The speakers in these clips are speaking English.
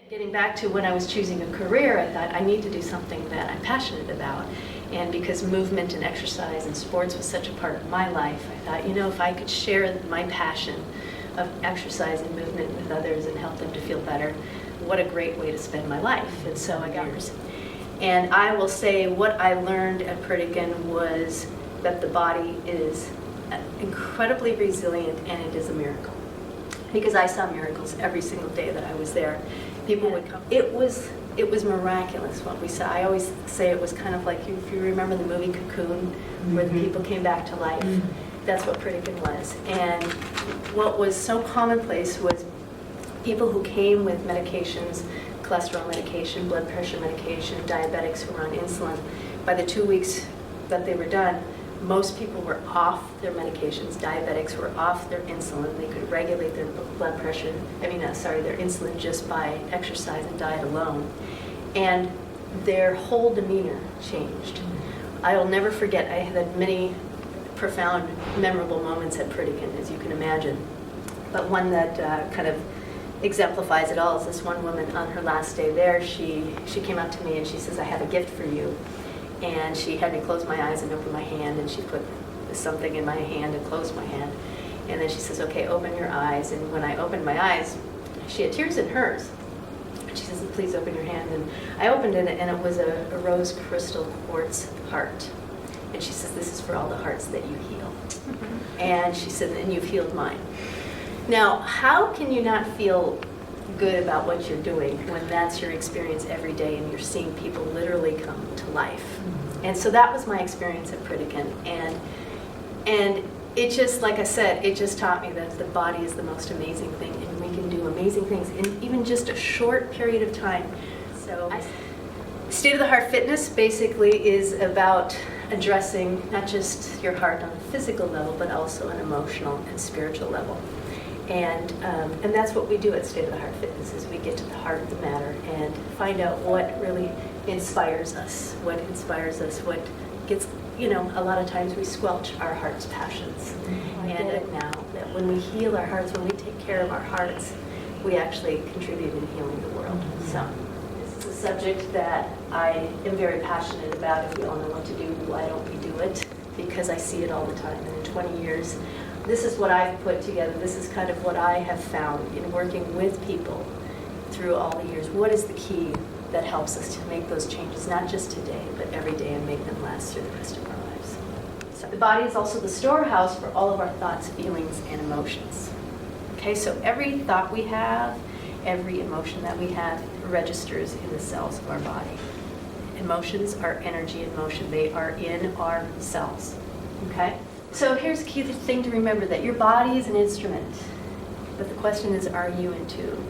Getting back to when I was choosing a career, I thought I need to do something that I'm passionate about. And because movement and exercise and sports was such a part of my life, I thought, if I could share my passion of exercise and movement with others and help them to feel better, what a great way to spend my life. And so I got yours. And I will say what I learned at Pritikin was that the body is incredibly resilient and it is a miracle. Because I saw miracles every single day that I was there. People would come. It was miraculous what we saw. I always say it was kind of like, if you remember the movie Cocoon, where the people came back to life. That's what Pritikin was. And what was so commonplace was people who came with medications, cholesterol medication, blood pressure medication, diabetics who were on insulin. By the 2 weeks that they were done, most people were off their medications. Diabetics were off their insulin. They could regulate their blood pressure, their insulin just by exercise and diet alone. And their whole demeanor changed. I'll never forget, I had many profound, memorable moments at Pritikin, as you can imagine. But one that kind of exemplifies it all is this one woman on her last day there. She came up to me and she says, "I have a gift for you." And she had me close my eyes and open my hand, and she put something in my hand and closed my hand. And then she says, "Okay, open your eyes." And when I opened my eyes, she had tears in hers. She says, "Please open your hand." And I opened it, and it was a rose crystal quartz heart. And she says, "This is for all the hearts that you heal." And she said, "And you've healed mine." Now, how can you not feel good about what you're doing when that's your experience every day and you're seeing people literally come to life? And so that was my experience at Pritikin. And it just, like I said, it just taught me that the body is the most amazing thing, and we can do amazing things in even just a short period of time. So State of the Heart Fitness basically is about addressing not just your heart on a physical level, but also an emotional and spiritual level. And that's what we do at State of the Heart Fitness, is we get to the heart of the matter and find out what really inspires us, what gets, a lot of times we squelch our heart's passions. And now that when we heal our hearts, when we take care of our hearts, we actually contribute in healing the world. So this is a subject that I am very passionate about. If we all know what to do, why don't we do it? Because I see it all the time. And in 20 years, this is what I've put together. This is kind of what I have found in working with people through all the years. What is the key that helps us to make those changes, not just today, but every day, and make them last through the rest of our lives? So the body is also the storehouse for all of our thoughts, feelings, and emotions. Okay, so every thought we have, every emotion that we have registers in the cells of our body. Emotions are energy in motion. They are in our cells. Okay? So here's the key thing to remember, that your body is an instrument, but the question is, are you in tune?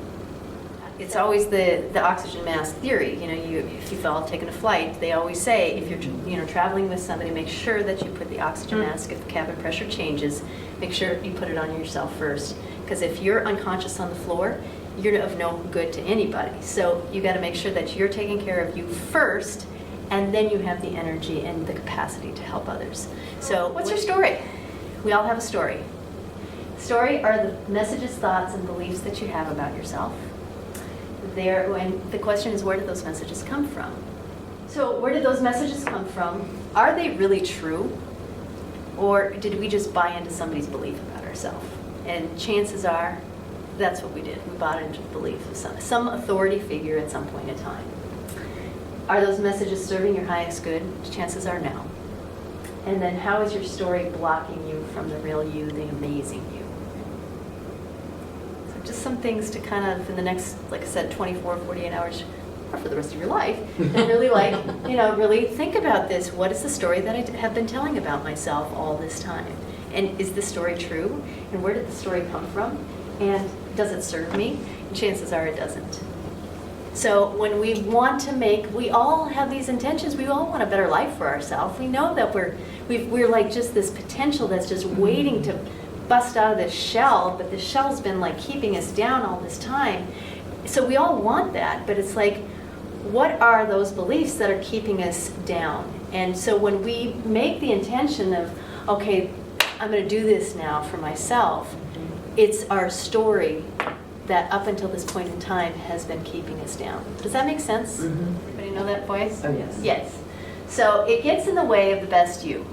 It's always the oxygen mask theory. If you fell taking a flight, they always say, if you're traveling with somebody, make sure that you put the oxygen mask. If the cabin pressure changes, make sure you put it on yourself first, because if you're unconscious on the floor, you're of no good to anybody. So you got to make sure that you're taking care of you first, and then you have the energy and the capacity to help others. So what's your story? We all have a story. Story are the messages, thoughts, and beliefs that you have about yourself. And the question is, where did those messages come from? So where did those messages come from? Are they really true? Or did we just buy into somebody's belief about ourselves? And chances are, that's what we did. We bought into the belief of some authority figure at some point in time. Are those messages serving your highest good? Chances are no. And then how is your story blocking you from the real you, the amazing you? So just some things to kind of, in the next, like I said, 24, 48 hours, or for the rest of your life, and really really think about this. What is the story that I have been telling about myself all this time? And is the story true? And where did the story come from? And does it serve me? And chances are it doesn't. So when we want to we all have these intentions. We all want a better life for ourselves. We know that we're like just this potential that's just waiting to bust out of this shell, but the shell's been like keeping us down all this time. So we all want that, but it's like, what are those beliefs that are keeping us down? And so when we make the intention of, okay, I'm going to do this now for myself, it's our story that up until this point in time has been keeping us down. Does that make sense? Mm-hmm. Everybody know that voice? Oh, yes. Yes. So it gets in the way of the best you.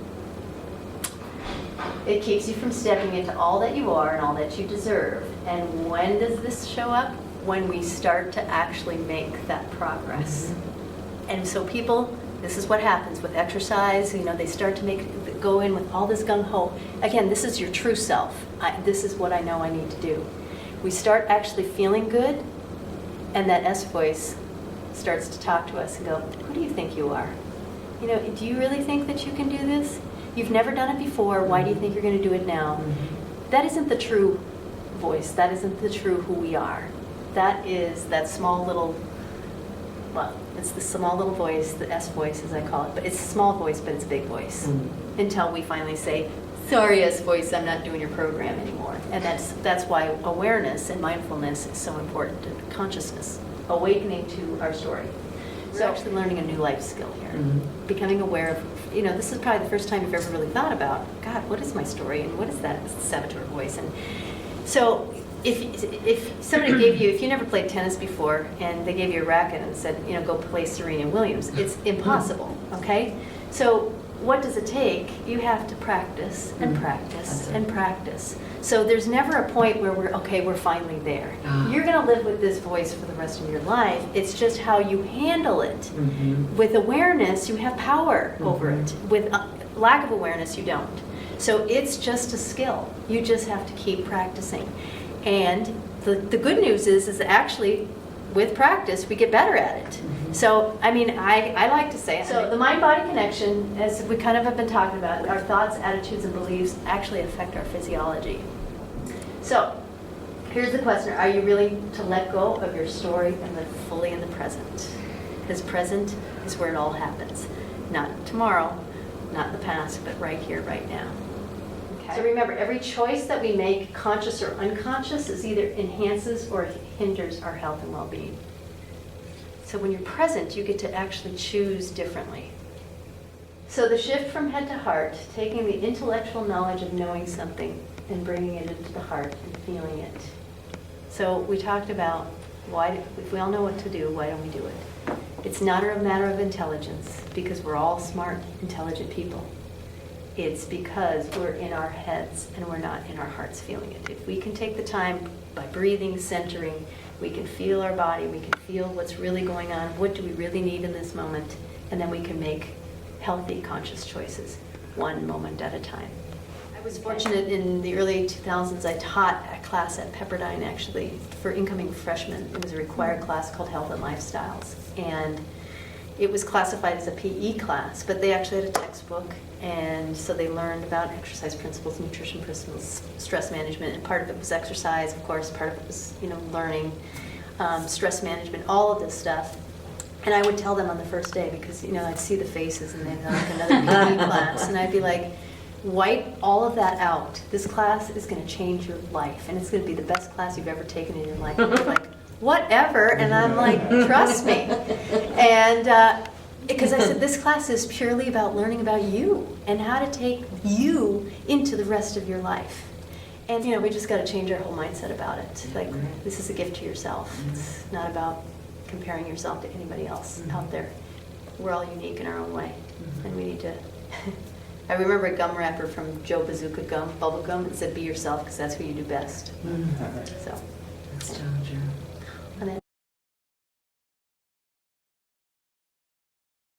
It keeps you from stepping into all that you are and all that you deserve. And when does this show up? When we start to actually make that progress. Mm-hmm. And so people, this is what happens with exercise, you know, they start to go in with all this gung-ho. Again, this is your true self. This is what I know I need to do. We start actually feeling good, and that S voice starts to talk to us and go, who do you think you are? You know, do you really think that you can do this? You've never done it before. Why do you think you're going to do it now? Mm-hmm. That isn't the true voice. That isn't the true who we are. That is that small little, well, it's the small little voice, the S voice as I call it. But it's a small voice, but it's a big voice. Mm-hmm. Until we finally say, sorry, S voice, I'm not doing your program anymore. And that's why awareness and mindfulness is so important, and consciousness, awakening to our story. So actually learning a new life skill here, Mm-hmm. becoming aware of, you know, this is probably the first time you've ever really thought about, God, what is my story and what is that saboteur voice? And so if somebody gave you, if you never played tennis before and they gave you a racket and said, you know, go play Serena Williams, it's impossible, okay? So what does it take? You have to practice and practice and practice. So there's never a point where we're finally there. You're going to live with this voice for the rest of your life. It's just how you handle it. Mm-hmm. With awareness, you have power over it. With lack of awareness, you don't. So it's just a skill. You just have to keep practicing. And the good news is actually with practice, we get better at it. Mm-hmm. So, I mean, I like to say, so the mind-body connection, as we kind of have been talking about, our thoughts, attitudes, and beliefs actually affect our physiology. So, here's the question. Are you willing to let go of your story and live fully in the present? Because present is where it all happens. Not tomorrow, not in the past, but right here, right now. Okay. So remember, every choice that we make, conscious or unconscious, is either enhances or hinders our health and well-being. So when you're present, you get to actually choose differently. So the shift from head to heart, taking the intellectual knowledge of knowing something and bringing it into the heart and feeling it. So we talked about if we all know what to do, why don't we do it? It's not a matter of intelligence, because we're all smart, intelligent people. It's because we're in our heads and we're not in our hearts feeling it. If we can take the time by breathing, centering, we can feel our body, we can feel what's really going on, what do we really need in this moment, and then we can make healthy, conscious choices, one moment at a time. I was fortunate in the early 2000s, I taught a class at Pepperdine actually for incoming freshmen. It was a required class called Health and Lifestyles. And it was classified as a PE class, but they actually had a textbook, and so they learned about exercise principles, nutrition principles, stress management, and part of it was exercise, of course, part of it was, you know, learning, stress management, all of this stuff. And I would tell them on the first day, because, you know, I'd see the faces and they'd have like another PE class, and I'd be like, wipe all of that out. This class is going to change your life, and it's going to be the best class you've ever taken in your life. And they're like, whatever, and I'm like, trust me. And because I said this class is purely about learning about you and how to take you into the rest of your life. And, you know, we just got to change our whole mindset about it. Like, this is a gift to yourself. It's not about comparing yourself to anybody else out there. We're all unique in our own way, and we need to... I remember a gum wrapper from Joe Bazooka Gum, Bubble Gum, that said, be yourself, because that's who you do best. So...